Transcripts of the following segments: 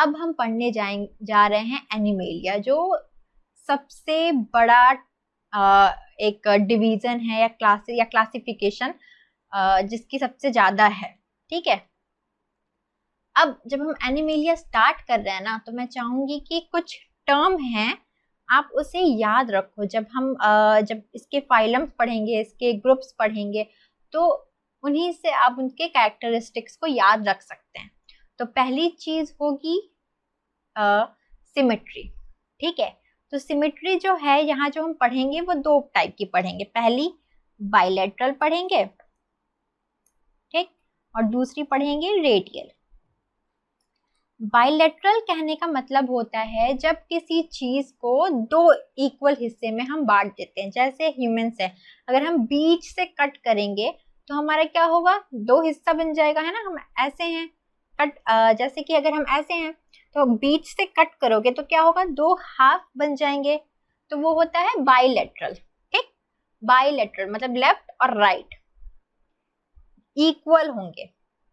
अब हम पढ़ने जा रहे हैं एनिमेलिया, जो सबसे बड़ा एक डिवीजन है या क्लासिफिकेशन जिसकी सबसे ज्यादा है। ठीक है, अब जब हम एनिमेलिया स्टार्ट कर रहे हैं ना, तो मैं चाहूंगी कि कुछ टर्म हैं आप उसे याद रखो। जब इसके फाइलम्स पढ़ेंगे, इसके ग्रुप्स पढ़ेंगे, तो उन्हीं से आप उनके कैरेक्टरिस्टिक्स को याद रख सकते हैं। तो पहली चीज होगी सिमेट्री। ठीक है, तो सिमेट्री जो है यहाँ जो हम पढ़ेंगे वो दो टाइप की पढ़ेंगे। पहली बाइलेटरल पढ़ेंगे, ठीक, और दूसरी पढ़ेंगे रेडियल। बाइलेटरल कहने का मतलब होता है जब किसी चीज को दो इक्वल हिस्से में हम बांट देते हैं। जैसे ह्यूमंस है, अगर हम बीच से कट करेंगे तो हमारा क्या होगा, दो हिस्सा बन जाएगा, है ना। हम ऐसे हैं कट, जैसे कि अगर हम ऐसे हैं तो बीच से कट करोगे तो क्या होगा, दो हाफ बन जाएंगे, तो वो होता है बाइलेटरल। ठीक, बाइलेटरल मतलब लेफ्ट और राइट इक्वल होंगे।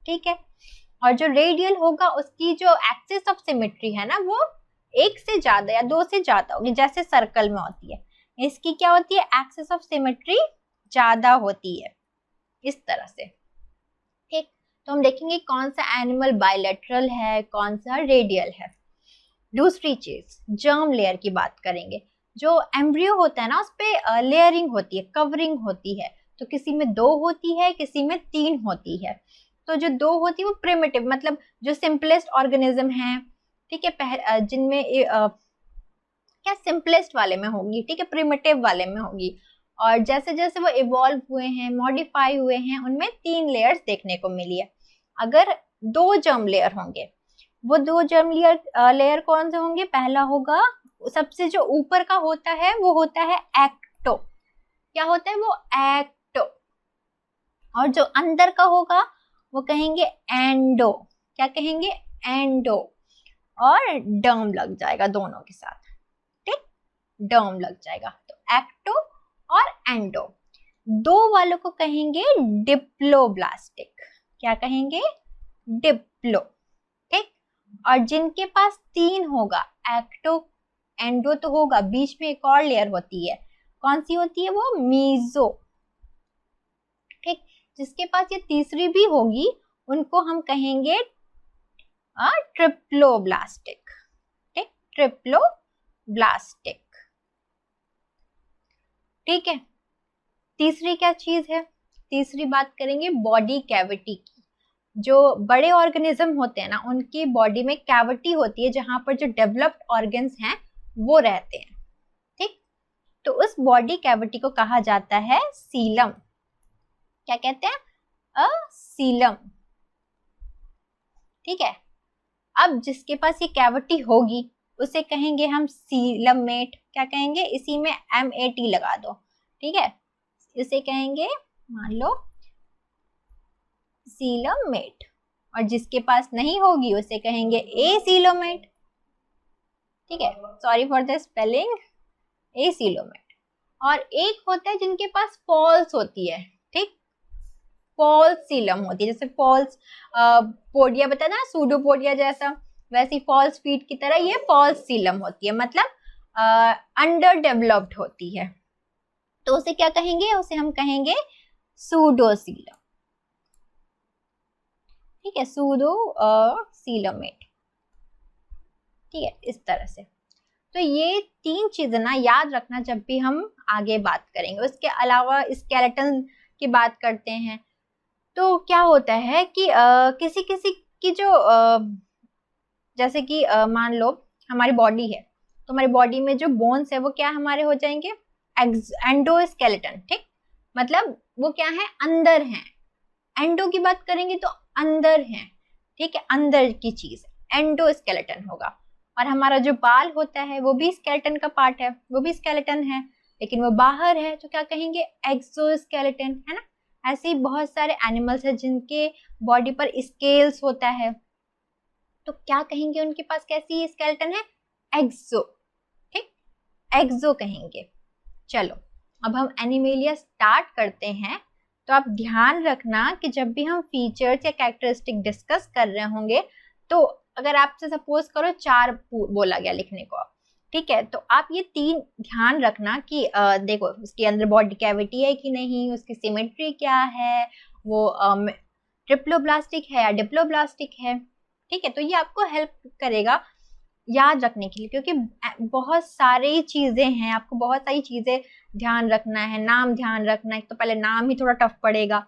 ठीक है, और जो रेडियल होगा उसकी जो एक्सिस ऑफ सिमेट्री है ना, वो एक से ज्यादा या दो से ज्यादा होगी, जैसे सर्कल में होती है। इसकी क्या होती है, एक्सिस ऑफ सिमेट्री ज्यादा होती है, इस तरह से। ठीक, तो हम देखेंगे कौन सा एनिमल बाइलेटरल है, कौन सा रेडियल है। दूसरी चीज जर्म लेयर की बात करेंगे। जो एम्ब्रियो होता है ना, उस पे लेयरिंग होती है, कवरिंग होती है। तो किसी में 2 होती है, किसी में 3 होती है। तो जो 2 होती है वो प्रिमिटिव मतलब जो सिंपलेस्ट ऑर्गेनिज्म है। ठीक है, जिनमें क्या सिंपलेस्ट वाले में होगी, ठीक है, प्रिमिटिव वाले में होगी। और जैसे जैसे वो इवॉल्व हुए हैं, मॉडिफाई हुए हैं, उनमें 3 लेयर्स देखने को मिली है। अगर 2 जर्म लेयर होंगे, वो 2 जर्म लेयर कौन से होंगे, पहला होगा सबसे जो ऊपर का होता है वो होता है एक्टो। क्या होता है वो, एक्टो। और जो अंदर का होगा वो कहेंगे एंडो। क्या कहेंगे, एंडो। और डर्म लग जाएगा दोनों के साथ, ठीक, डर्म लग जाएगा। तो एक्टो और एंडो। 2 वालों को कहेंगे डिप्लोब्लास्टिक। क्या कहेंगे, डिप्लो। ठीक, और जिनके पास 3 होगा, एक्टो एंडो तो होगा, बीच में एक और लेयर होती है, कौन सी होती है वो, मीजो। ठीक, जिसके पास ये तीसरी भी होगी उनको हम कहेंगे ट्रिप्लोब्लास्टिक। ठीक, ट्रिप्लोब्लास्टिक। ठीक है, तीसरी क्या चीज है, तीसरी बात करेंगे बॉडी कैविटी की। जो बड़े ऑर्गेनिज्म होते हैं ना, उनकी बॉडी में कैविटी होती है जहां पर जो डेवलप्ड ऑर्गन्स हैं वो रहते हैं। ठीक, तो उस बॉडी कैविटी को कहा जाता है सीलम। क्या कहते हैं, सीलम। ठीक है, अब जिसके पास ये कैविटी होगी उसे कहेंगे हम सीलमेट। क्या कहेंगे, इसी में MAT लगा दो। ठीक है, इसे कहेंगे मान लो सीलमेट। और जिसके पास नहीं होगी उसे कहेंगे एसीलोमेट। ठीक है, सॉरी फॉर द स्पेलिंग, एसीलोमेट। और एक होता है जिनके पास फॉल्स होती है, ठीक, फॉल्स सीलम होती है। जैसे फॉल्स पोडिया बताया ना, सूडोपोडिया जैसा, वैसी फॉल्स फीट की तरह ये फॉल्स सीलम होती है, मतलब अंडर डेवलप्ड होती है। तो उसे क्या कहेंगे, उसे हम कहेंगे सूडोसीलम। ठीक है, सूडो सीलमेट। ठीक है, इस तरह से। तो ये 3 चीजें ना याद रखना जब भी हम आगे बात करेंगे। उसके अलावा स्केलेटन की बात करते हैं, तो क्या होता है कि किसी किसी की जो जैसे कि मान लो हमारी बॉडी है, तो हमारी बॉडी में जो बोन्स है वो क्या हमारे हो जाएंगे, एंडोस्केलेटन। ठीक, मतलब वो क्या है, अंदर है। एंडो की बात करेंगे तो अंदर है, ठीक है, अंदर की चीज एंडोस्केलेटन होगा। और हमारा जो बाल होता है वो भी स्केलेटन का पार्ट है, वो भी स्केलेटन है, लेकिन वो बाहर है, तो क्या कहेंगे, एक्सोस्केलेटन, है ना। ऐसे ही बहुत सारे एनिमल्स हैं जिनके बॉडी पर स्केल्स होता है, तो क्या कहेंगे, उनके पास कैसी स्केलेटन है, एक्सो। ठीक, एक्सो कहेंगे। चलो, अब हम एनिमेलिया स्टार्ट करते हैं। तो आप ध्यान रखना कि जब भी हम फीचर्स या कैरेक्टरिस्टिक डिस्कस कर रहे होंगे तो अगर आपसे सपोज करो 4 बोला गया लिखने को, ठीक है, तो आप ये 3 ध्यान रखना कि देखो उसके अंदर बॉडी कैविटी है कि नहीं, उसकी सिमेट्री क्या है, वो ट्रिप्लोब्लास्टिक है या डिप्लोब्लास्टिक है, ठीक है। तो ये आपको हेल्प करेगा याद रखने के लिए, क्योंकि बहुत सारी चीजें हैं, आपको बहुत सारी चीजें ध्यान रखना है, नाम ध्यान रखना है। तो पहले नाम ही थोड़ा टफ पड़ेगा,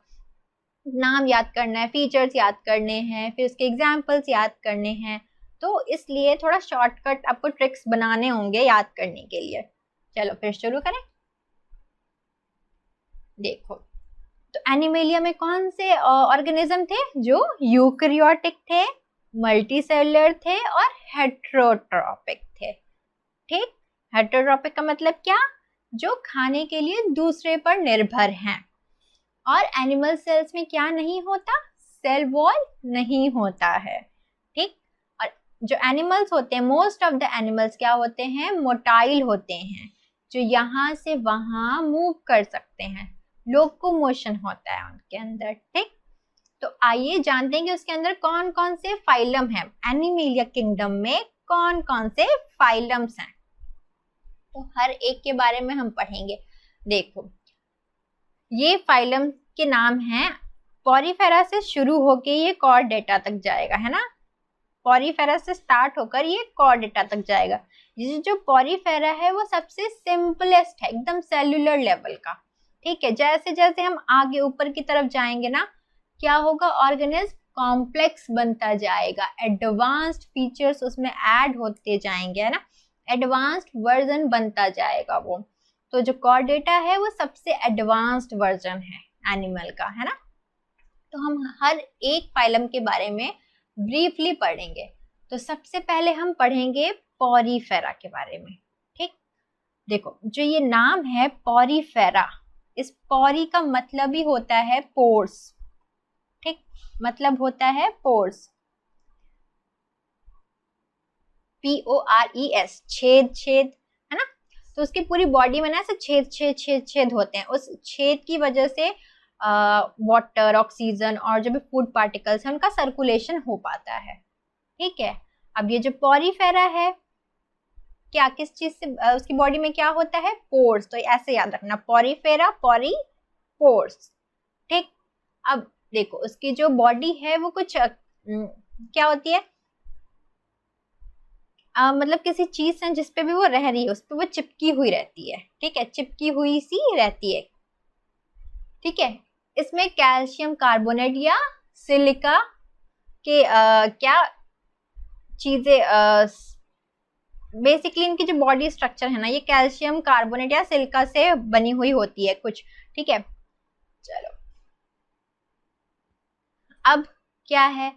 नाम याद करना है, फीचर्स याद करने हैं, फिर उसके एग्जाम्पल्स याद करने हैं, तो इसलिए थोड़ा शॉर्टकट आपको ट्रिक्स बनाने होंगे याद करने के लिए। चलो फिर शुरू करें। देखो, तो एनिमेलिया में कौन से ऑर्गेनिज्म थे जो यूकैरियोटिक थे, मल्टीसेलुलर थे और हेट्रोट्रॉपिक थे, ठीक। हेट्रोट्रॉपिक का मतलब क्या, जो खाने के लिए दूसरे पर निर्भर हैं। और एनिमल सेल्स में क्या नहीं होता, सेल वॉल नहीं होता है, ठीक। और जो एनिमल्स होते हैं, मोस्ट ऑफ द एनिमल्स क्या होते हैं, मोटाइल होते हैं, जो यहाँ से वहां मूव कर सकते हैं, लोकोमोशन होता है उनके अंदर, ठीक। तो आइए जानते हैं कि उसके अंदर कौन कौन से फाइलम हैं, एनिमेलिया किंगडम में कौन कौन से फाइलम्स हैं, तो हर एक के बारे में हम पढ़ेंगे। देखो, ये फाइलम के नाम हैं, पॉरीफेरा से शुरू होके ये कॉर्डेटा तक जाएगा, है ना, पॉरीफेरा से स्टार्ट होकर ये कॉर्डेटा तक जाएगा। ये जो पॉरीफेरा है वो सबसे सिंपलेस्ट है, एकदम सेल्यूलर लेवल का, ठीक है। जैसे जैसे हम आगे ऊपर की तरफ जाएंगे ना, क्या होगा, ऑर्गेनिज्म कॉम्प्लेक्स बनता जाएगा, एडवांस्ड फीचर्स उसमें ऐड होते जाएंगे, है ना, एडवांस्ड वर्जन बनता जाएगा वो। तो जो कॉर्डेटा है वो सबसे एडवांस्ड वर्जन है एनिमल का, है ना। तो हम हर एक फाइलम के बारे में ब्रीफली पढ़ेंगे। तो सबसे पहले हम पढ़ेंगे पॉरीफेरा के बारे में, ठीक। देखो, जो ये नाम है पॉरीफेरा, इस पॉरी का मतलब ही होता है पोर्स, ठीक, मतलब होता है पोर्स, PORES, छेद छेद, है ना। तो उसकी पूरी बॉडी में ना ऐसे छेद छेद छेद छेद होते हैं, उस छेद की वजह से वाटर, ऑक्सीजन और जो भी फूड पार्टिकल्स हैं उनका सर्कुलेशन हो पाता है, ठीक है। अब ये जो पॉरीफेरा है, क्या किस चीज से उसकी बॉडी में क्या होता है, पोर्स, तो ऐसे याद रखना, पॉरीफेरा, पॉरी, पोर्स, ठीक। अब देखो, उसकी जो बॉडी है वो कुछ क्या होती है, मतलब किसी चीज से जिसपे भी वो रह रही है उस पर वो चिपकी हुई रहती है, ठीक है, चिपकी हुई सी रहती है, ठीक है। इसमें कैल्शियम कार्बोनेट या सिलिका के क्या चीजें, बेसिकली इनकी जो बॉडी स्ट्रक्चर है ना, ये कैल्शियम कार्बोनेट या सिलिका से बनी हुई होती है कुछ, ठीक है। चलो, अब क्या है,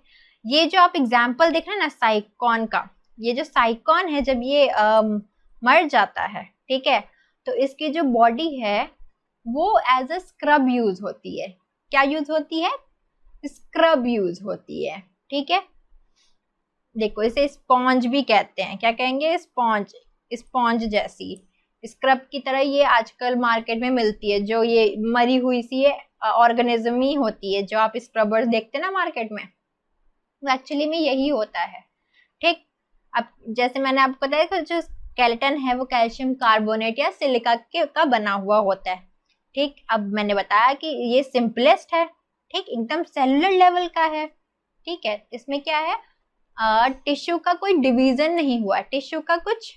ये जो आप एग्जाम्पल देख रहे हैं ना साइकॉन का, ये जो साइकॉन है जब ये मर जाता है, ठीक है, तो इसकी जो बॉडी है वो एज अ स्क्रब यूज होती है, क्या यूज होती है, स्क्रब यूज होती है, ठीक है। देखो, इसे स्पॉन्ज भी कहते हैं, क्या कहेंगे, स्पॉन्ज, स्पॉन्ज जैसी, स्क्रब की तरह ये आजकल मार्केट में मिलती है, जो ये मरी हुई सी ऑर्गेनिज्म ही होती है, जो आप स्क्रबर्स देखते हैं ना मार्केट में, एक्चुअली में यही होता है, ठीक। अब जैसे मैंने आपको बताया कि जो स्केलेटन है वो कैल्शियम कार्बोनेट या सिलिका का बना हुआ होता है, ठीक। अब मैंने बताया कि ये सिंपलेस्ट है, ठीक, एकदम सेलुलर लेवल का है, ठीक है। इसमें क्या है, टिश्यू का कोई डिवीजन नहीं हुआ, टिश्यू का कुछ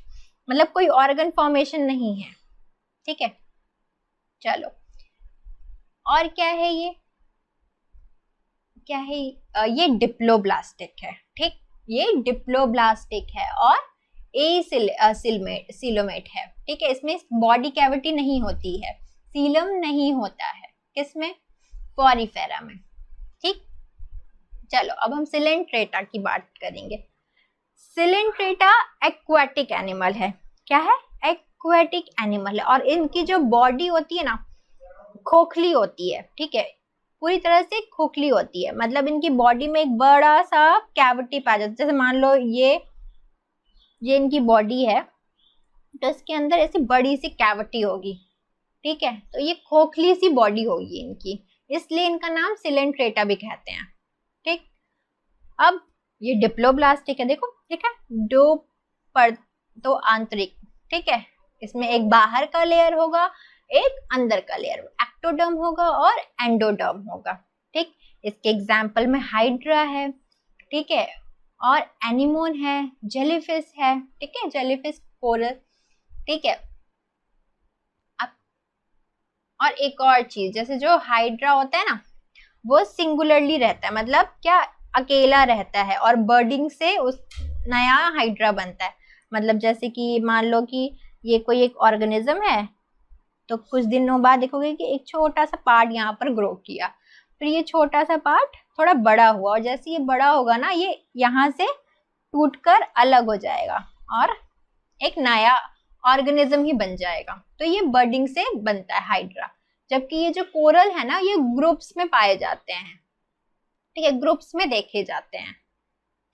मतलब कोई ऑर्गन फॉर्मेशन नहीं है, ठीक है। चलो, और क्या है, ये क्या है, ये डिप्लोब्लास्टिक है, ठीक, ये डिप्लोब्लास्टिक है और सिलोमेट है, ठीक है। इसमें बॉडी कैविटी नहीं होती है, सीलम नहीं होता है, किसमें, पॉरीफेरा में, ठीक। चलो, अब हम सिलेंट्रेटा की बात करेंगे। सिलेंट्रेटा एक्वाटिक एनिमल है, क्या है, एक्वाटिक एनिमल है, और इनकी जो बॉडी होती है ना खोखली होती है, ठीक है, पूरी तरह से खोखली होती है, मतलब इनकी बॉडी में एक बड़ा सा कैविटी पाया जाता है, जैसे मान लो ये इनकी बॉडी है, तो इसके अंदर ऐसी बड़ी सी कैविटी होगी, ठीक है, तो ये खोखली सी बॉडी होगी इनकी, इसलिए इनका नाम सिलेंट्रेटा भी कहते हैं, ठीक। अब ये डिप्लोब्लास्टिक है, देखो ठीक है, दो परतों आंतरिक, ठीक है, इसमें एक बाहर का लेयर होगा, एक अंदर का लेयर, एक्टोडर्म होगा और एंडोडर्म होगा, ठीक। इसके एग्जाम्पल में हाइड्रा है, ठीक है, और एनिमोन है, जेलीफिश है, ठीक है, जेलीफिश कोरल, ठीक है। अब और एक और चीज, जैसे जो हाइड्रा होता है ना, वो सिंगुलरली रहता है, मतलब क्या, अकेला रहता है, और बर्डिंग से उस नया हाइड्रा बनता है। मतलब जैसे कि मान लो कि ये कोई एक ऑर्गेनिज्म है, तो कुछ दिनों बाद देखोगे कि एक छोटा सा पार्ट यहाँ पर ग्रो किया, फिर ये छोटा सा पार्ट थोड़ा बड़ा हुआ, और जैसे ये बड़ा होगा ना, ये यहाँ से टूटकर अलग हो जाएगा और एक नया ऑर्गेनिज्म ही बन जाएगा। तो ये बर्डिंग से बनता है हाइड्रा। जबकि ये जो कोरल है ना, ये ग्रुप्स में पाए जाते हैं, ठीक है, ग्रुप्स में देखे जाते हैं।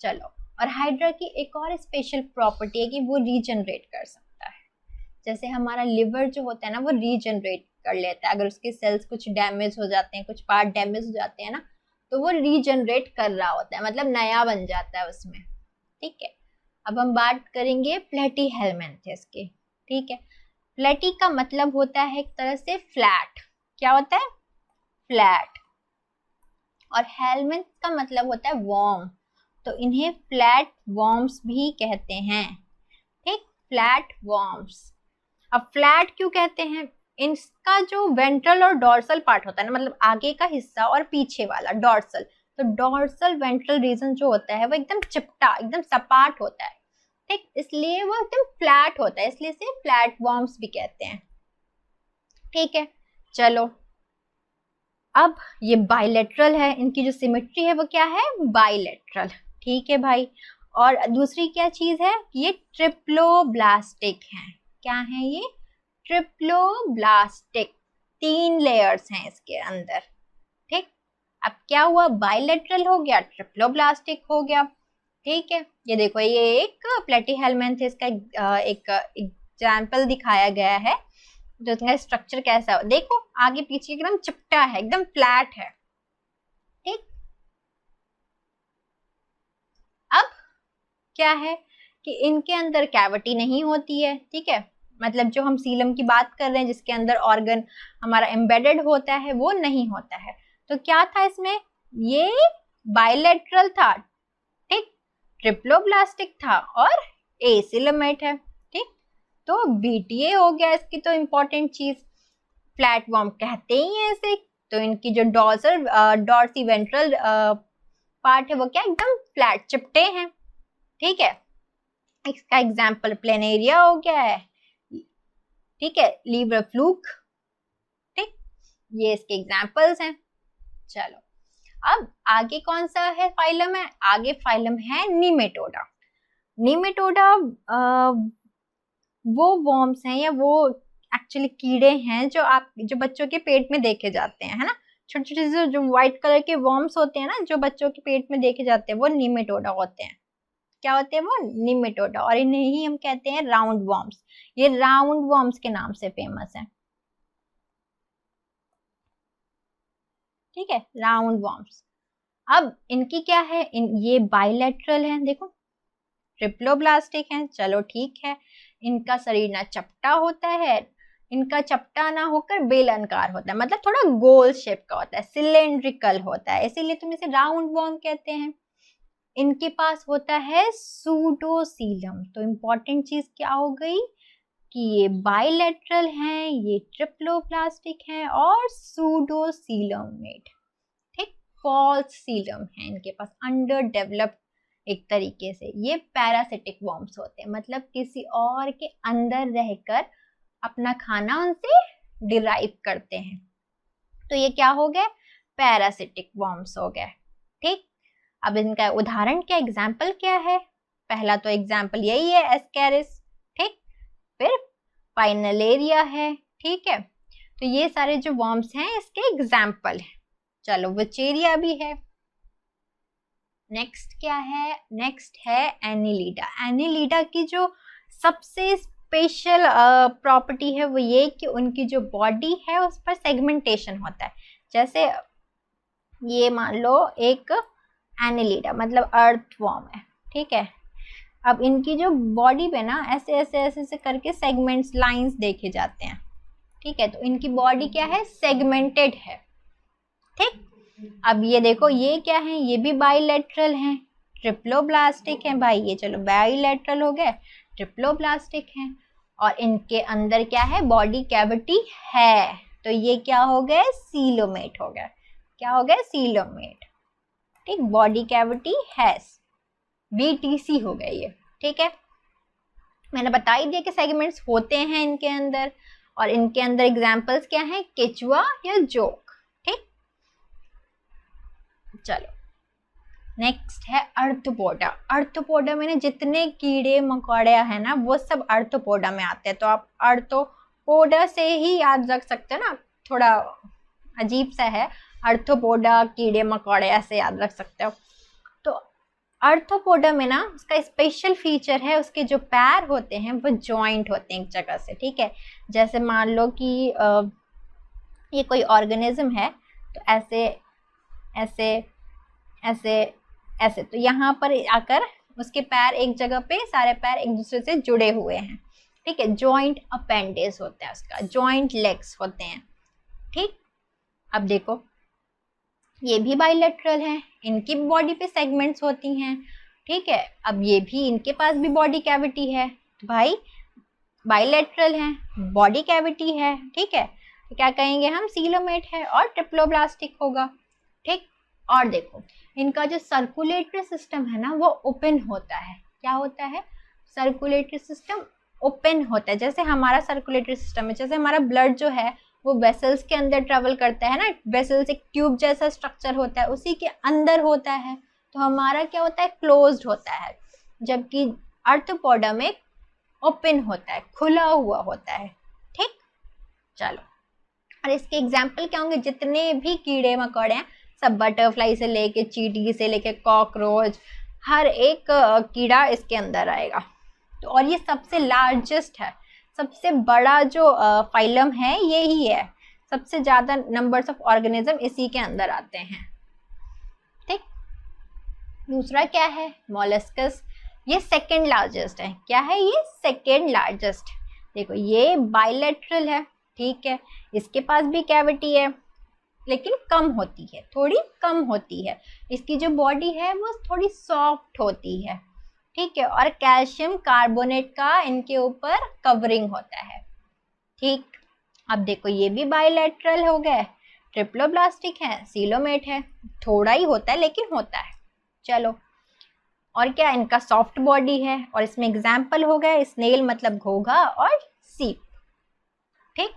चलो, और हाइड्रा की एक और स्पेशल प्रॉपर्टी है कि वो रीजनरेट कर सकता है। जैसे हमारा लिवर जो होता है ना, वो रीजनरेट कर लेता है, अगर उसके सेल्स कुछ डैमेज हो जाते हैं, कुछ पार्ट डैमेज हो जाते हैं ना, तो वो रीजनरेट कर रहा होता है, मतलब नया बन जाता है उसमें, ठीक है। अब हम बात करेंगे प्लेटीहेल्मिन्थेस की, ठीक है। प्लेटी का मतलब होता है एक तरह से फ्लैट, क्या होता है, फ्लैट, और हेलमिन्थ का मतलब होता है वॉर्म, तो इन्हें फ्लैट वॉर्म्स भी कहते हैं, ठीक, फ्लैट वॉर्म्स। अब फ्लैट क्यों कहते हैं, इनका जो वेंट्रल और डॉर्सल पार्ट होता है ना, मतलब आगे का हिस्सा और पीछे वाला डॉर्सल, तो डॉर्सल वेंट्रल रीजन जो होता है वो एकदम चिपटा, एकदम सपाट होता है, ठीक, इसलिए वो एकदम फ्लैट होता है, इसलिए इसे फ्लैट वॉर्म्स भी कहते हैं, ठीक है। चलो, अब ये बाइलेटरल है, इनकी जो सिमेट्री है वो क्या है, बाइलेटरल, ठीक है भाई। और दूसरी क्या चीज है, ये ट्रिप्लोब्लास्टिक है, क्या है ये, ट्रिप्लोब्लास्टिक, 3 लेयर्स हैं इसके अंदर, ठीक। अब क्या हुआ, बाइलेटरल हो गया, ट्रिप्लोब्लास्टिक हो गया, ठीक है। ये देखो, ये एक प्लेटीहेल्मिन्थेस का एक एग्जाम्पल दिखाया गया है, जो इसका स्ट्रक्चर कैसा हो, देखो आगे पीछे एकदम चिपटा है, एकदम फ्लैट है, ठीक। अब क्या है कि इनके अंदर कैविटी नहीं होती है, ठीक है, मतलब जो हम सीलम की बात कर रहे हैं जिसके अंदर ऑर्गन हमारा एम्बेडेड होता है, वो नहीं होता है। तो क्या था इसमें, ये बाइलेटरल था, ठीक, ट्रिप्लोब्लास्टिक था और एसिलोमेट है, ठीक। तो बीटीए हो गया इसकी तो इम्पोर्टेंट चीज, फ्लैट वॉर्म कहते ही है इसे। तो इनकी जो डॉर्सी वेंट्रल पार्ट है वो क्या, एकदम फ्लैट चिपटे हैं, ठीक है। इसका एग्जाम्पल प्लेनेरिया हो गया है, ठीक है, लीवर फ्लूक, ठीक, ये इसके एग्जाम्पल्स हैं। चलो, अब आगे कौन सा है फाइलम है, आगे फाइलम है निमेटोडा। निमेटोडा वो वॉर्म्स हैं, या वो एक्चुअली कीड़े हैं जो बच्चों के पेट में देखे जाते हैं, है ना, छोटे छोटे से जो व्हाइट कलर के वॉर्म्स होते हैं ना, जो बच्चों के पेट में देखे जाते हैं, वो निमेटोडा होते हैं। क्या होते हैं वो, निमेटोडा, और इन्हें ही हम कहते हैं राउंड वॉर्म्स। ये राउंड वॉर्म्स के नाम से फेमस है, ठीक है, राउंड वॉर्म्स। अब इनकी क्या है, ये बाइलेटरल है, देखो ट्रिप्लोब्लास्टिक है, चलो ठीक है। इनका शरीर ना चपटा होता है, इनका चपटा ना होकर बेलनाकार होता है, मतलब थोड़ा गोल शेप का होता है, सिलेंड्रिकल होता है, इसीलिए तुम इसे राउंड वॉर्म कहते हैं। इनके पास होता है सूडोसीलम। तो इम्पोर्टेंट चीज क्या हो गई कि ये बाइलेटरल हैं, ये ट्रिप्लोब्लास्टिक हैं और सूडोसीलमेट, ठीक, फॉल्स सीलम है इनके पास, अंडर डेवलप्ड एक तरीके से। ये पैरासिटिक वॉर्म्स होते हैं, मतलब किसी और के अंदर रहकर अपना खाना उनसे डिराइव करते हैं। तो ये क्या हो गए, पैरासिटिक वॉर्म्स हो गए, ठीक। अब इनका उदाहरण क्या, एग्जाम्पल क्या है, पहला तो एग्जाम्पल यही है एस्केरिस, ठीक, फिर पाइनलेरिया है, ठीक है। तो ये सारे जो वॉर्म्स हैं इसके एग्जाम्पल है। चलो, विचेरिया भी है। नेक्स्ट क्या है, नेक्स्ट है एनिलीडा। एनिलीडा की जो सबसे स्पेशल प्रॉपर्टी है वो ये कि उनकी जो बॉडी है उस पर सेगमेंटेशन होता है। जैसे ये मान लो एक एनेलिडा मतलब अर्थवर्म है, ठीक है। अब इनकी जो बॉडी पे ना ऐसे ऐसे ऐसे ऐसे करके सेगमेंट्स लाइंस देखे जाते हैं, ठीक है। तो इनकी बॉडी क्या है, सेगमेंटेड है, ठीक। अब ये देखो ये क्या है, ये भी बाइलेटरल है, ट्रिप्लोब्लास्टिक है भाई ये, चलो बाइलेटरल हो गए, ट्रिप्लोब्लास्टिक है। और इनके अंदर क्या है, बॉडी कैविटी है, तो ये क्या हो गए, सीलोमेट हो गया। क्या हो गया, सीलोमेट, ठीक। बॉडी कैविटी है, बीटीसी हो गया ये, ठीक है। मैंने बता ही दिया कि सेगमेंट्स होते हैं इनके अंदर, और इनके अंदर एग्जांपल्स क्या हैं, केचुआ या जोक, ठीक। चलो नेक्स्ट है अर्थपोडा। अर्थपोडा में जितने कीड़े मकोड़े हैं ना वो सब अर्थपोडा में आते हैं, तो आप अर्थपोडा से ही याद रख सकते हो ना, थोड़ा अजीब सा है, अर्थपोडा कीड़े मकोड़े ऐसे याद रख सकते हो। तो अर्थपोडा में ना उसका स्पेशल फीचर है, उसके जो पैर होते हैं वो जॉइंट होते हैं एक जगह से, ठीक है। जैसे मान लो कि ये कोई ऑर्गेनिज्म है, तो ऐसे ऐसे ऐसे ऐसे, तो यहाँ पर आकर उसके पैर एक जगह पे, सारे पैर एक दूसरे से जुड़े हुए हैं, ठीक है। जॉइंट अपेंडेज होता है उसका, जॉइंट लेग्स होते हैं, ठीक। अब देखो ये भी बाइलेटरल है, इनकी बॉडी पे सेगमेंट्स होती हैं, ठीक है। अब ये भी, इनके पास भी बॉडी कैविटी है, तो भाई बाइलेटरल है, बॉडी कैविटी है, ठीक है। तो क्या कहेंगे हम, सीलोमेट है और ट्रिप्लोब्लास्टिक होगा, ठीक। और देखो इनका जो सर्कुलेटरी सिस्टम है ना वो ओपन होता है। क्या होता है, सर्कुलेटरी सिस्टम ओपन होता है, जैसे हमारा सर्कुलेटरी सिस्टम है, जैसे हमारा ब्लड जो है वो वेसल्स के अंदर ट्रेवल करता है ना, वेसल्स एक ट्यूब जैसा स्ट्रक्चर होता है, उसी के अंदर होता है, तो हमारा क्या होता है, क्लोज्ड होता है, जबकि अर्थपोडा में ओपन होता है, खुला हुआ होता है, ठीक। चलो, और इसके एग्जाम्पल क्या होंगे, जितने भी कीड़े मकोड़े हैं सब, बटरफ्लाई से लेके चींटी से लेके कॉकरोच, हर एक कीड़ा इसके अंदर आएगा। तो और ये सबसे लार्जेस्ट है, सबसे बड़ा जो फाइलम है ये ही है, सबसे ज्यादा नंबर्स ऑफ ऑर्गेनिज्म इसी के अंदर आते हैं, ठीक। दूसरा क्या है, मॉलस्कस, ये सेकेंड लार्जेस्ट है। क्या है ये, सेकेंड लार्जेस्ट। देखो ये बाइलेटरल है, ठीक है, इसके पास भी कैविटी है लेकिन कम होती है, थोड़ी कम होती है, इसकी जो बॉडी है वो थोड़ी सॉफ्ट होती है, ठीक है। और कैल्शियम कार्बोनेट का इनके ऊपर कवरिंग होता है, ठीक। अब देखो ये भी बाइलेटरल हो गए, ट्रिप्लोब्लास्टिक है, सीलोमेट है, थोड़ा ही होता है लेकिन होता है। चलो, और क्या, इनका सॉफ्ट बॉडी है, और इसमें एग्जाम्पल हो गए स्नेल मतलब घोंघा और सीप, ठीक।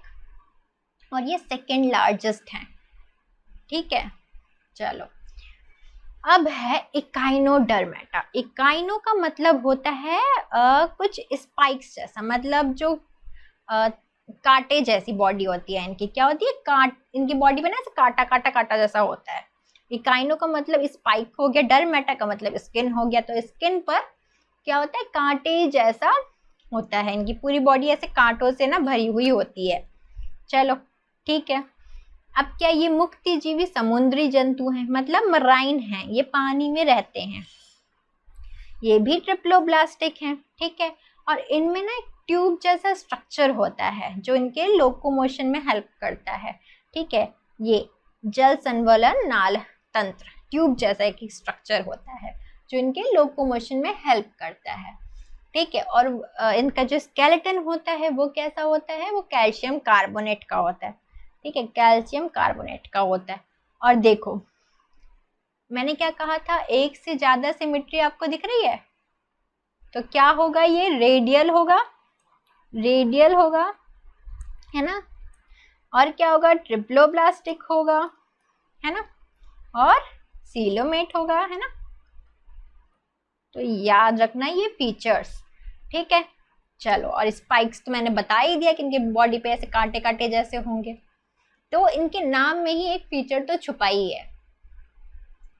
और ये सेकेंड लार्जेस्ट है, ठीक है। चलो, अब है इकाइनोडर्मेटा। इकाइनो का मतलब होता है कुछ स्पाइक्स जैसा, मतलब जो कांटे जैसी बॉडी होती है इनकी, क्या होती है, इनकी बॉडी पे ना ऐसे कांटा कांटा कांटा जैसा होता है। इकाइनो का मतलब स्पाइक हो गया, डर्मेटा का मतलब स्किन हो गया, तो स्किन पर क्या होता है, कांटे जैसा होता है, इनकी पूरी बॉडी ऐसे कांटों से ना भरी हुई होती है। चलो ठीक है। अब क्या ये मुक्ति जीवी समुद्री जंतु हैं, मतलब मराइन हैं, ये पानी में रहते हैं, ये भी ट्रिप्लोब्लास्टिक हैं, ठीक है। और इनमें ना एक ट्यूब जैसा स्ट्रक्चर होता है जो इनके लोकोमोशन में हेल्प करता है, ठीक है। ये जल संवलन नाल तंत्र, ट्यूब जैसा एक स्ट्रक्चर होता है जो इनके लोकोमोशन में हेल्प करता है, ठीक है। और इनका जो स्केलेटन होता है वो कैसा होता है, वो कैल्शियम कार्बोनेट का होता है, ठीक है, कैल्शियम कार्बोनेट का होता है। और देखो मैंने क्या कहा था, एक से ज्यादा सिमेट्री आपको दिख रही है, तो क्या होगा, ये रेडियल होगा, रेडियल होगा, है ना। और क्या होगा, ट्रिप्लोब्लास्टिक होगा, है ना, और सीलोमेट होगा, है ना। तो याद रखना ये फीचर्स, ठीक है। चलो, और स्पाइक्स तो मैंने बता ही दिया कि इनके बॉडी पे ऐसे कांटे कांटे जैसे होंगे, तो इनके नाम में ही एक फीचर तो छुपा ही है।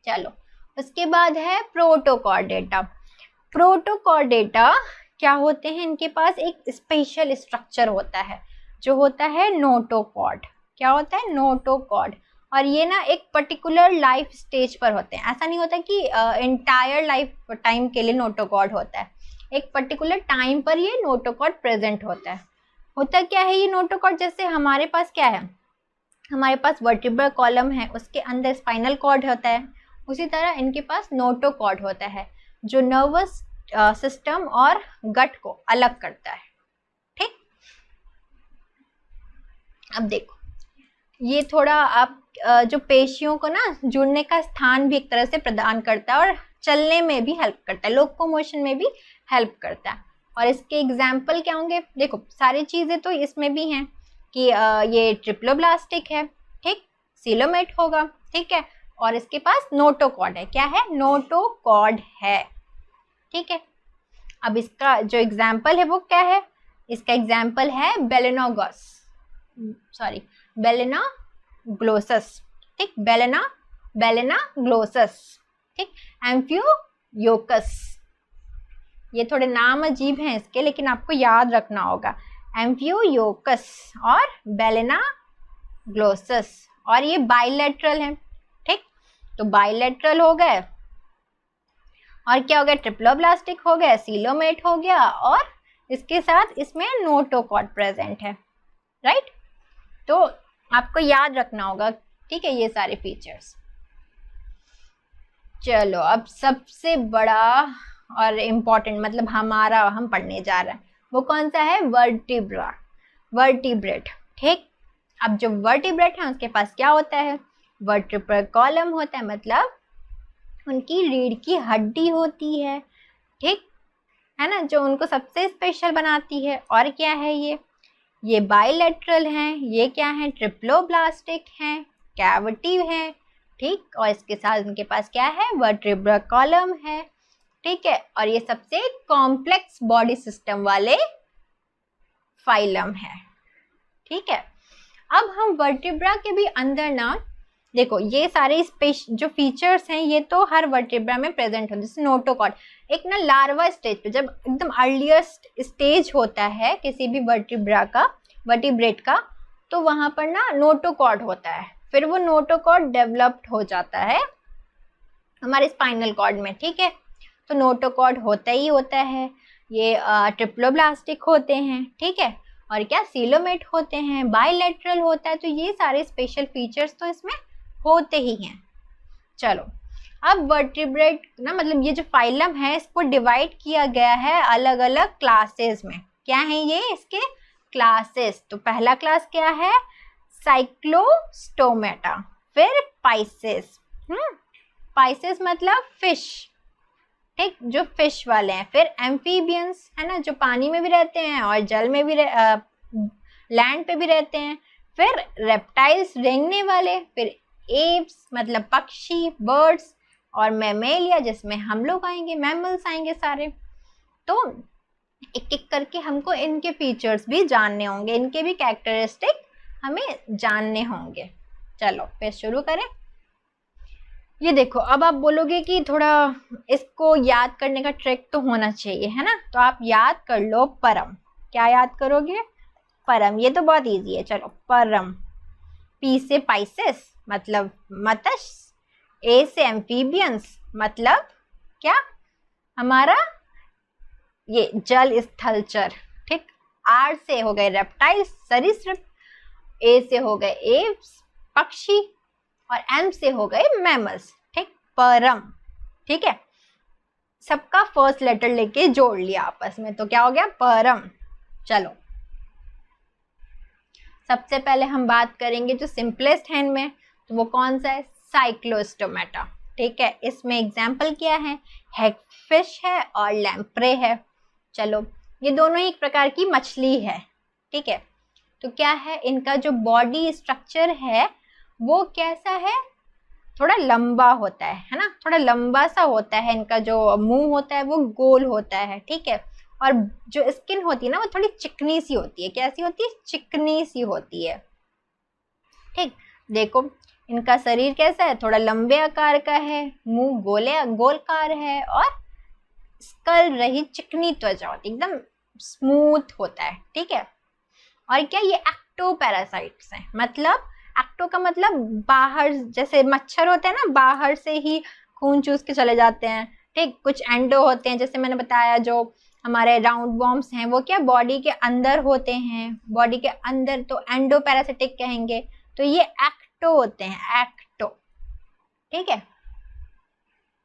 चलो, उसके बाद है प्रोटोकॉर्डेटा। प्रोटोकॉर्डेटा क्या होते हैं, इनके पास एक स्पेशल स्ट्रक्चर होता है जो होता है नोटोकॉर्ड। क्या होता है, नोटोकॉर्ड। और ये ना एक पर्टिकुलर लाइफ स्टेज पर होते हैं। ऐसा नहीं होता कि एंटायर लाइफ टाइम के लिए नोटोकॉर्ड होता है, एक पर्टिकुलर टाइम पर ये नोटोकॉर्ड प्रेजेंट होता है। होता क्या है ये नोटोकॉर्ड, जैसे हमारे पास क्या है, हमारे पास वर्टिब्रल कॉलम है, उसके अंदर स्पाइनल कॉर्ड होता है, उसी तरह इनके पास नोटोकॉर्ड होता है जो नर्वस सिस्टम और गट को अलग करता है। ठीक, अब देखो ये थोड़ा आप जो पेशियों को ना जुड़ने का स्थान भी एक तरह से प्रदान करता है और चलने में भी हेल्प करता है, लोकोमोशन में भी हेल्प करता है। और इसके एग्जाम्पल क्या होंगे, देखो सारी चीजें तो इसमें भी हैं कि ये ट्रिप्लोब्लास्टिक है, ठीक, सीलोमेट होगा, ठीक है, और इसके पास नोटोकॉर्ड है। क्या है, नोटोकॉर्ड है, ठीक है। अब इसका जो एग्जाम्पल है वो क्या है, इसका एग्जाम्पल है बेलेनोग्लोसस, ठीक, बेलेनोग्लोसस, ठीक, एम्फियोयोकस। ये थोड़े नाम अजीब हैं इसके, लेकिन आपको याद रखना होगा, एम्फियोयोकस और बेलेनोग्लोसस। और ये बाइलेटरल है, ठीक, तो बाइलेटरल हो गए, और क्या हो गया, ट्रिप्लोब्लास्टिक हो गया, सीलोमेट हो गया, और इसके साथ इसमें नोटोकॉर्ड प्रेजेंट है, राइट। तो आपको याद रखना होगा, ठीक है, ये सारे फीचर्स। चलो अब सबसे बड़ा और इम्पोर्टेंट, मतलब हम पढ़ने जा रहे हैं, वो कौन सा है, वर्टिब्रेट, ठीक। अब जो वर्टिब्रेट है उसके पास क्या होता है, वर्टिब्रल कॉलम होता है, मतलब उनकी रीढ़ की हड्डी होती है, ठीक है ना, जो उनको सबसे स्पेशल बनाती है। और क्या है ये बाइलेटरल हैं, ये क्या है, ट्रिप्लोब्लास्टिक हैं, कैविटिव है, ठीक, और इसके साथ उनके पास क्या है, वर्टिब्रल कॉलम है, ठीक है, और ये सबसे कॉम्प्लेक्स बॉडी सिस्टम वाले फाइलम है, ठीक है। अब हम वर्टिब्रा के भी अंदर ना देखो ये सारे जो फीचर्स हैं ये तो हर वर्टिब्रा में प्रेजेंट होते हैं, जैसे नोटोकॉर्ड एक ना लार्वा स्टेज पे, जब एकदम अर्लीस्ट स्टेज होता है किसी भी वर्टिब्रेट का, तो वहां पर ना नोटोकॉर्ड होता है, फिर वो नोटोकॉर्ड डेवलप्ड हो जाता है हमारे स्पाइनल कॉर्ड में, ठीक है। तो नोटोकॉर्ड होता ही होता है, ये ट्रिप्लोब्लास्टिक होते हैं, ठीक है, और क्या सीलोमेट होते हैं, बाइलेटरल होता है, तो ये सारे स्पेशल फीचर्स तो इसमें होते ही हैं। चलो अब वर्टिब्रेट ना, मतलब ये जो फाइलम है इसको डिवाइड किया गया है अलग अलग क्लासेस में। क्या है ये इसके क्लासेस, तो पहला क्लास क्या है, साइक्लोस्टोमेटा, फिर पाइसेस, पाइसेस मतलब फिश, ठीक, जो फिश वाले हैं, फिर एम्फीबियंस है ना, जो पानी में भी रहते हैं और जल में भी लैंड पे भी रहते हैं, फिर रेप्टाइल्स रेंगने वाले, फिर एप्स मतलब पक्षी, बर्ड्स, और मैमेलिया जिसमें हम लोग आएंगे, मैमल्स आएंगे सारे। तो एक एक करके हमको इनके फीचर्स भी जानने होंगे, इनके भी कैरेक्टरिस्टिक हमें जानने होंगे। चलो फिर शुरू करें। ये देखो अब आप बोलोगे कि थोड़ा इसको याद करने का ट्रिक तो होना चाहिए, है ना, तो आप याद कर लो परम। क्या याद करोगे, परम, ये तो बहुत इजी है। चलो परम, पी से पाइसेस मतलब मत्स्य, ए से एम्फीबियंस मतलब क्या, हमारा ये जल स्थलचर, ठीक, आर से हो गए रेप्टाइल्स सरीसृप, ए से हो गए एव्स पक्षी, और एम से हो गए मैमल्स, ठीक, परम, ठीक है। सबका फर्स्ट लेटर लेके जोड़ लिया आपस में, तो क्या हो गया, परम। चलो सबसे पहले हम बात करेंगे जो सिंपलेस्ट है इनमें, तो वो कौन सा है, साइक्लोस्टोमेटा, ठीक है। इसमें एग्जाम्पल क्या है, हैगफिश है और लैम्प्रे है। चलो ये दोनों ही एक प्रकार की मछली है, ठीक है। तो क्या है, इनका जो बॉडी स्ट्रक्चर है वो कैसा है, थोड़ा लंबा होता है ना, थोड़ा लंबा सा होता है, इनका जो मुंह होता है वो गोल होता है, ठीक है, और जो स्किन होती है ना वो थोड़ी चिकनी सी होती है, कैसी होती है, चिकनी सी होती है, ठीक। देखो इनका शरीर कैसा है, थोड़ा लंबे आकार का है, मुंह गोलकार है, और स्कल रही चिकनी त्वचा होती है, एकदम स्मूथ होता है, ठीक है। और क्या ये एक्टोपैरासाइट्स हैं, मतलब एक्टो का मतलब बाहर, जैसे मच्छर होते हैं ना, बाहर से ही खून चूस के चले जाते हैं, ठीक। कुछ एंडो होते हैं, जैसे मैंने बताया जो हमारे राउंड वॉर्म्स हैं वो क्या बॉडी के अंदर होते हैं, बॉडी के अंदर, तो एंडो पैरासिटिक कहेंगे। तो ये एक्टो होते हैं, एक्टो, ठीक है।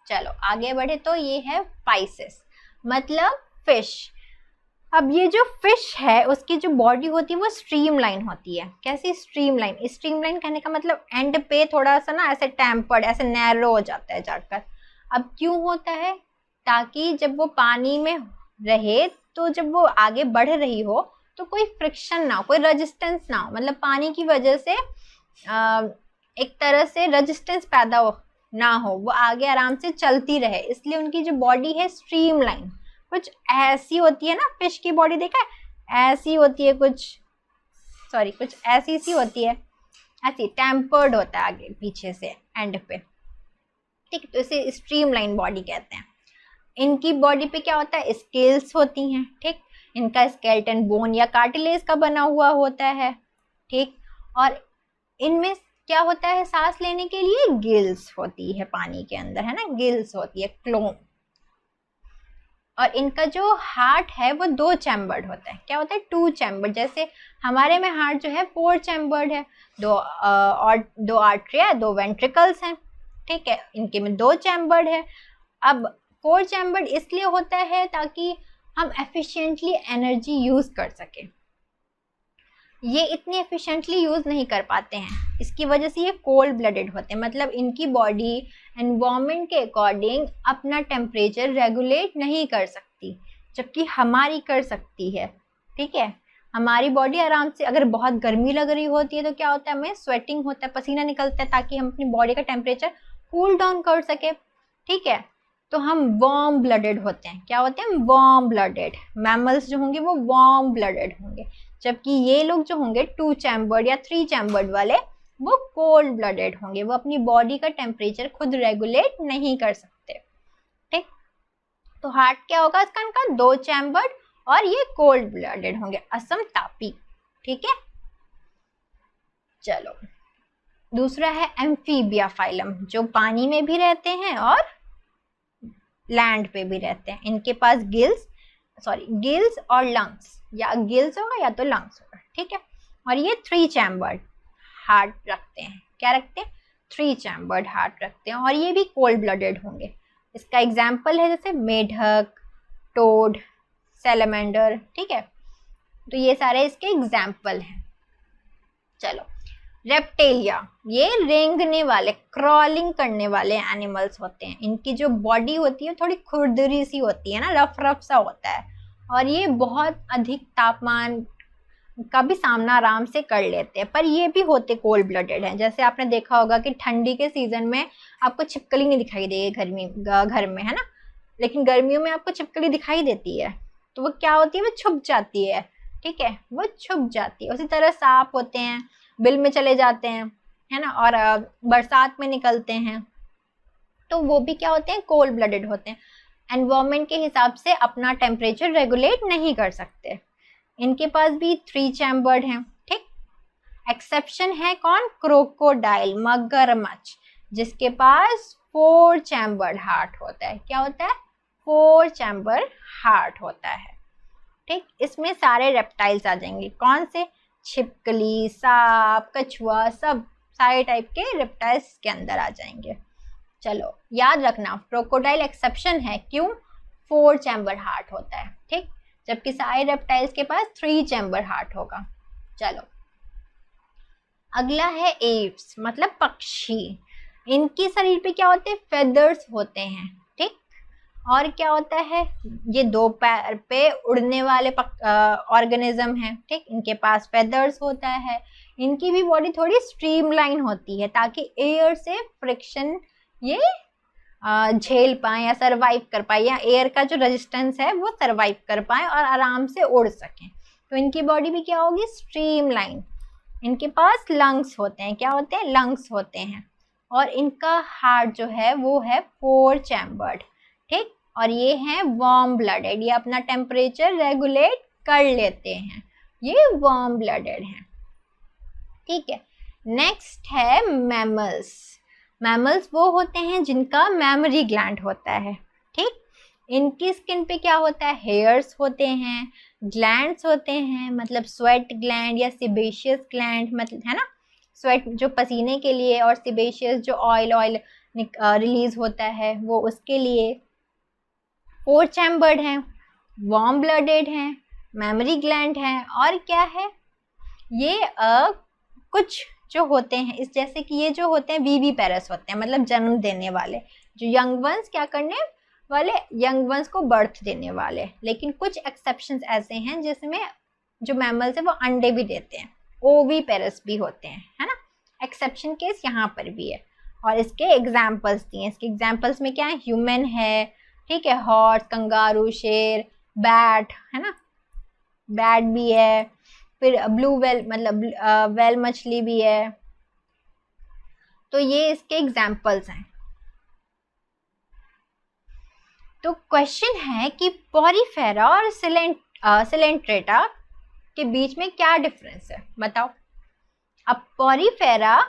चलो आगे बढ़े, तो ये है फाइसेस, मतलब फिश। अब ये जो फिश है उसकी जो बॉडी होती है वो स्ट्रीमलाइन होती है। कैसी स्ट्रीमलाइन? स्ट्रीमलाइन कहने का मतलब एंड पे थोड़ा सा ना ऐसे टेम्पर्ड, ऐसे नैरो हो जाता है जाकर। अब क्यों होता है? ताकि जब वो पानी में रहे, तो जब वो आगे बढ़ रही हो तो कोई फ्रिक्शन ना हो, कोई रेजिस्टेंस ना हो, मतलब पानी की वजह से एक तरह से रेजिस्टेंस पैदा हो ना हो, वो आगे आराम से चलती रहे, इसलिए उनकी जो बॉडी है स्ट्रीमलाइन कुछ ऐसी होती है ना। फिश की बॉडी देखा है, ऐसी होती है कुछ, सॉरी कुछ ऐसी सी होती है, ऐसी टेम्पर्ड होता है आगे पीछे से एंड पे, ठीक। तो इसे स्ट्रीमलाइन बॉडी कहते हैं। इनकी बॉडी पे क्या होता है? स्केल्स होती हैं, ठीक। इनका स्केलेटन बोन या कार्टिलेज का बना हुआ होता है, ठीक। और इनमें क्या होता है? सांस लेने के लिए गिल्स होती है पानी के अंदर, है ना, गिल्स होती है, क्लोम। और इनका जो हार्ट है वो 2 चैम्बर्ड होता है। क्या होता है? 2 चैम्बर्ड। जैसे हमारे में हार्ट जो है 4 चैम्बर्ड है, 2 आर्टरिया, 2 वेंट्रिकल्स हैं, ठीक है। इनके में 2 चैम्बर्ड है। अब 4 चैम्बर्ड इसलिए होता है ताकि हम एफिशिएंटली एनर्जी यूज कर सके। ये इतनी एफिशिएंटली यूज नहीं कर पाते हैं, इसकी वजह से ये कोल्ड ब्लडेड होते हैं, मतलब इनकी बॉडी एनवायरनमेंट के अकॉर्डिंग अपना टेम्परेचर रेगुलेट नहीं कर सकती, जबकि हमारी कर सकती है, ठीक है। हमारी बॉडी आराम से, अगर बहुत गर्मी लग रही होती है तो क्या होता है, हमें स्वेटिंग होता है, पसीना निकलता है, ताकि हम अपनी बॉडी का टेम्परेचर कूल डाउन कर सके, ठीक है। तो हम वार्म ब्लडेड होते हैं। क्या होते हैं? Warm blooded. मैमल्स जो होंगे वो वार्म ब्लडेड होंगे, जबकि ये लोग जो होंगे 2 चैम्बर्ड या 3 चैम्बर्ड वाले वो कोल्ड ब्लडेड होंगे, वो अपनी बॉडी का टेम्परेचर खुद रेगुलेट नहीं कर सकते, ठीक। तो हार्ट क्या होगा इसका? इनका 2 चैम्बर्ड, और ये कोल्ड ब्लडेड होंगे, असम तापी, ठीक है। चलो दूसरा है एम्फीबिया फाइलम, जो पानी में भी रहते हैं और लैंड पे भी रहते हैं। इनके पास गिल्स और लंग्स, या गिल्स होगा या तो लंग्स होगा, ठीक है। और ये 3 चैम्बर्ड हार्ट रखते हैं। क्या रखते हैं? 3 चैम्बर्ड हार्ट रखते हैं, और ये भी कोल्ड ब्लडेड होंगे। इसका एग्जाम्पल है जैसे मेढक, टोड, सैलमेंडर, ठीक है। तो ये सारे इसके एग्जाम्पल हैं। चलो रेप्टेलिया, ये रेंगने वाले, क्रॉलिंग करने वाले एनिमल्स होते हैं। इनकी जो बॉडी होती है थोड़ी खुरदरी सी होती है ना, रफ सा होता है, और ये बहुत अधिक तापमान का भी सामना आराम से कर लेते हैं। पर ये भी होते कोल्ड ब्लडेड हैं। जैसे आपने देखा होगा कि ठंडी के सीजन में आपको छिपकली नहीं दिखाई देगी घर में, है ना, लेकिन गर्मियों में आपको छिपकली दिखाई देती है, तो वो क्या होती है? वो छुप जाती है, ठीक है, वो छुप जाती है। उसी तरह सांप होते हैं, बिल में चले जाते हैं, है ना, और बरसात में निकलते हैं, तो वो भी क्या होते हैं? कोल्ड ब्लडेड होते हैं। एनवायरनमेंट के हिसाब से अपना टेम्परेचर रेगुलेट नहीं कर सकते। इनके पास भी 3 चैम्बर्ड हैं, ठीक। एक्सेप्शन है कौन? क्रोकोडाइल, मगरमच्छ, जिसके पास 4 चैम्बर्ड हार्ट होता है। क्या होता है? 4 चैम्बर हार्ट होता है, ठीक। इसमें सारे रेप्टाइल्स आ जाएंगे। कौन से? छिपकली, सांप, कछुआ, सब सारे टाइप के रेप्टाइल्स के अंदर आ जाएंगे। चलो याद रखना, क्रोकोडाइल एक्सेप्शन है, क्यों? 4 चैम्बर हार्ट होता है, ठीक, जबकि सारे रेप्टाइल्स के पास 3 चैम्बर हार्ट होगा। चलो अगला है एव्स, मतलब पक्षी। इनके शरीर पे क्या होते हैं? फेदर्स होते हैं, ठीक। और क्या होता है? ये 2 पैर पे उड़ने वाले ऑर्गेनिज्म हैं, ठीक। इनके पास फेदर्स होता है। इनकी भी बॉडी थोड़ी स्ट्रीमलाइन होती है, ताकि एयर से फ्रिक्शन ये झेल पाए या सरवाइव कर पाए, या एयर का जो रेजिस्टेंस है वो सरवाइव कर पाए और आराम से उड़ सकें। तो इनकी बॉडी भी क्या होगी? स्ट्रीमलाइन। इनके पास लंग्स होते हैं। क्या होते हैं? लंग्स होते हैं। और इनका हार्ट जो है वो है 4 चैम्बर्ड, ठीक। और ये हैं वार्म ब्लडेड, ये अपना टेम्परेचर रेगुलेट कर लेते हैं, ये वार्म ब्लडेड हैं, ठीक है। नेक्स्ट है मैमल्स। मैमल्स वो होते हैं जिनका मैमरी ग्लैंड होता है, ठीक। इनकी स्किन पे क्या होता है, हेयर्स होते हैं, ग्लैंड्स होते हैं, मतलब स्वेट ग्लैंड या सिबेशियस ग्लैंड, मतलब है ना, स्वेट जो पसीने के लिए और सिबेशियस जो ऑयल रिलीज होता है वो उसके लिए। 4 चैम्बर्ड हैं, वार्म ब्लडेड हैं, मेमोरी ग्लैंड है, और क्या है ये कुछ जो होते हैं इस जैसे कि ये जो होते हैं वीवी पेरस होते हैं, मतलब जन्म देने वाले, जो यंग वंस क्या करने वाले, यंग वंस को बर्थ देने वाले। लेकिन कुछ एक्सेप्शंस ऐसे हैं जिसमें जो मैमल्स है वो अंडे भी देते हैं, ओवी पेरस भी होते हैं, है ना। एक्सेप्शन केस यहाँ पर भी है, और इसके एग्जाम्पल्स दिए। इसके एग्जाम्पल्स में क्या है, ह्यूमन है, ठीक है, हॉर्स, कंगारू, शेर, बैट, है ना, बैट भी है, फिर ब्लू वेल मतलब वेल मछली भी है। तो ये इसके एग्जाम्पल्स हैं। तो क्वेश्चन है कि पॉरीफेरा और सिलेंट्रेटा के बीच में क्या डिफरेंस है, बताओ। अब पॉरीफेरा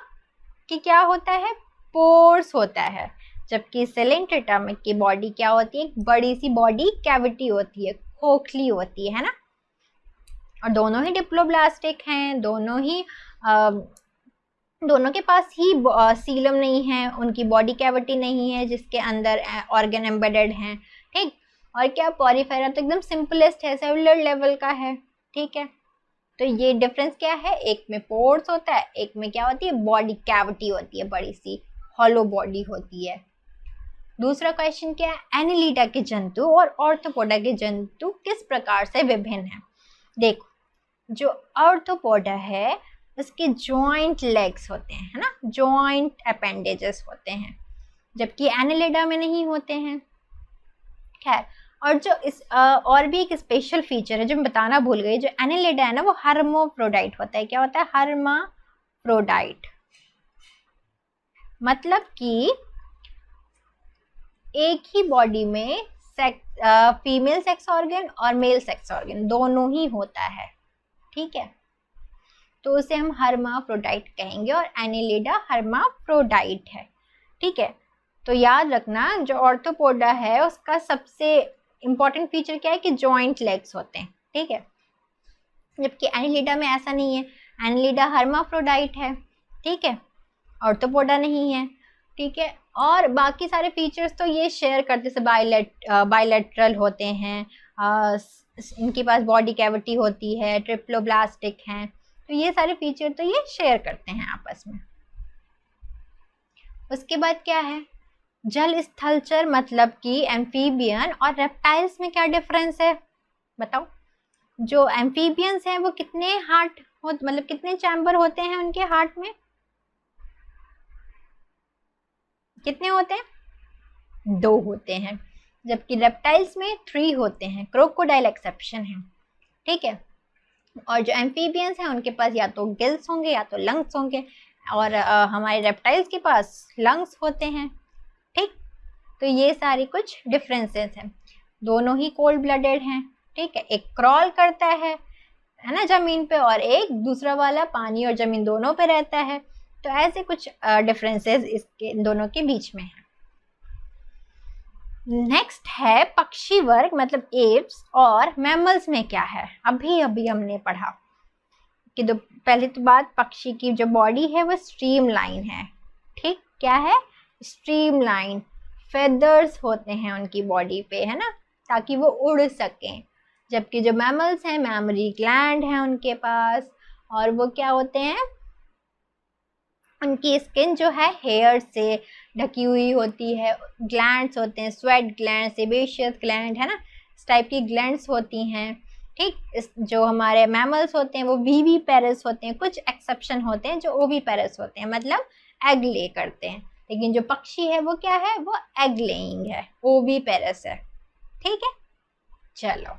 की क्या होता है, पोर्स होता है, जबकि सिलेंट्रेटा में की बॉडी क्या होती है, एक बड़ी सी बॉडी कैविटी होती है, खोखली होती है ना। और दोनों ही डिप्लोब्लास्टिक हैं, दोनों के पास ही सीलम नहीं है, उनकी बॉडी कैविटी नहीं है जिसके अंदर ऑर्गन एम्बेडेड हैं, ठीक। और क्या, पॉरीफेरा तो एकदम सिंपलेस्ट है, सेलुलर लेवल का है, ठीक है। तो ये डिफरेंस क्या है, एक में पोर्स होता है, एक में क्या होती है, बॉडी कैविटी होती है, बड़ी सी हॉलो बॉडी होती है। दूसरा क्वेश्चन क्या है, एनिलिडा के जंतु और ऑर्थोपोडा के जंतु किस प्रकार से विभिन्न हैं। देखो, जो ऑर्थोपोडा है उसके जॉइंट लेग्स होते हैं, है ना, जॉइंट अपेंडेजेस होते हैं, जबकि एनिलिडा में नहीं होते हैं। खैर, और जो इस और भी एक स्पेशल फीचर है जो मैं बताना भूल गई, जो एनिलिडा है ना वो हर्माफ्रोडाइट होता है। क्या होता है, हर्माफ्रोडाइट, मतलब कि एक ही बॉडी में फीमेल सेक्स ऑर्गन और मेल सेक्स ऑर्गन दोनों ही होता है, ठीक है। तो उसे हम हर्माफ्रोडाइट कहेंगे, और एनिलिडा हर्माफ्रोडाइट है, ठीक है। तो याद रखना, जो ऑर्थोपोडा है उसका सबसे इंपॉर्टेंट फीचर क्या है कि जॉइंट लेग्स होते हैं, ठीक है, जबकि एनिलिडा में ऐसा नहीं है। एनिलिडा हर्माफ्रोडाइट है, ठीक है, ऑर्थोपोडा नहीं है, ठीक है। और बाकी सारे फीचर्स तो ये शेयर करते, जैसे बायलैटरल होते हैं, इनके पास बॉडी कैविटी होती है, ट्रिप्लोब्लास्टिक हैं, तो ये सारे फीचर तो ये शेयर करते हैं आपस में। उसके बाद क्या है, जल स्थलचर, मतलब कि एम्फीबियन और रेप्टाइल्स में क्या डिफरेंस है, बताओ। जो एम्फीबियंस हैं वो कितने हार्ट मतलब कितने चैम्बर होते हैं उनके हार्ट में, कितने होते हैं, 2 होते हैं, जबकि रेप्टाइल्स में 3 होते हैं, क्रोकोडाइल एक्सेप्शन है, ठीक है। और जो एम्फीबियंस हैं उनके पास या तो गिल्स होंगे या तो लंग्स होंगे, और हमारे रेप्टाइल्स के पास लंग्स होते हैं, ठीक। तो ये सारी कुछ डिफरेंसेस हैं। दोनों ही कोल्ड ब्लडेड हैं, ठीक है, एक क्रॉल करता है ना जमीन पे, और एक दूसरा वाला पानी और जमीन दोनों पे रहता है। तो ऐसे कुछ डिफरेंसेस इसके दोनों के बीच में है। नेक्स्ट है पक्षी वर्ग, मतलब एप्स और मैमल्स में क्या है। अभी हमने पढ़ा कि पहले तो बात, पक्षी की जो बॉडी है वो स्ट्रीमलाइन है, ठीक, क्या है, स्ट्रीमलाइन, फेदर्स होते हैं उनकी बॉडी पे, है ना, ताकि वो उड़ सकें। जबकि जो मैमल्स हैं, मैमरी ग्लैंड है उनके पास, और वो क्या होते हैं, उनकी स्किन जो है हेयर से ढकी हुई होती है, ग्लैंड्स होते हैं, स्वेट ग्लैंड, सेबेशियस ग्लैंड, है ना, इस टाइप की ग्लैंड्स होती हैं, ठीक। जो हमारे मैमल्स होते हैं वो वीवी पेरस होते हैं, कुछ एक्सेप्शन होते हैं जो ओवी पेरस होते हैं, मतलब एग ले करते हैं। लेकिन जो पक्षी है वो क्या है, वो एग लेइंग है, ओवी पेरस है, ठीक है। चलो।